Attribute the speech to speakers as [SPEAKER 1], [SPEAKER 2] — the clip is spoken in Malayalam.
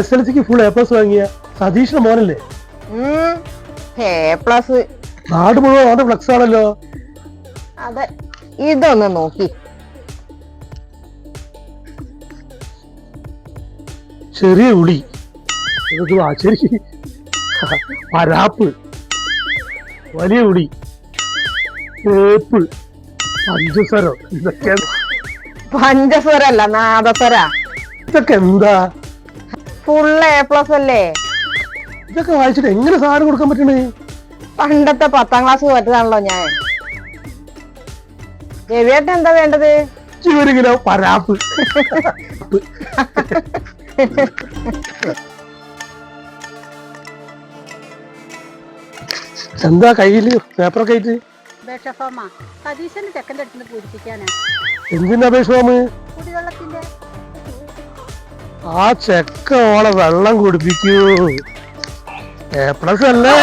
[SPEAKER 1] SLCക്ക് ഫുൾ A+ വാങ്ങിയ സതീഷിന്റെ മോനല്ലേ?
[SPEAKER 2] A+.
[SPEAKER 1] നാട് മുഴുവൻ അവന്റെ ഫ്ലക്സ് ആണല്ലോ.
[SPEAKER 2] അതെ, ഇതൊന്ന് നോക്കി.
[SPEAKER 1] ചെറിയ ഉളി, ശരി, പരാപ്പ്, വലിയ ഉളി, വേപ്പ്, പഞ്ചസ്വരം, ഇതൊക്കെ
[SPEAKER 2] പഞ്ചസ്വരല്ല, നാദസ്വര.
[SPEAKER 1] ഇതൊക്കെ എന്താ?
[SPEAKER 2] ഫുൾ A+ അല്ലേ?
[SPEAKER 1] ഇതൊക്കെ വായിച്ചിട്ട് എങ്ങനെ സാധനം കൊടുക്കാൻ പറ്റണേ?
[SPEAKER 2] പണ്ടത്തെ 10ാം ക്ലാസ് പറ്റതാണല്ലോ ഞാൻ. രവിയേട്ടൻ എന്താ വേണ്ടത്?
[SPEAKER 1] ചുവരിങ്ങനെ പരാപ്പ്. എന്താ കയ്യില് പേപ്പറൊക്കെ ആയിട്ട്?
[SPEAKER 3] സതീശന്റെ ചെക്കൻ്റെ അടുത്ത് പൂരിപ്പിക്കാനാ.
[SPEAKER 1] എന്തിന്റെ അപേക്ഷ ഫോം?
[SPEAKER 3] കുടിവെള്ളത്തിന്റെ.
[SPEAKER 1] ആ ചെക്ക ഓളെ വെള്ളം കുടിപ്പിക്കൂ. A+ അല്ലേ?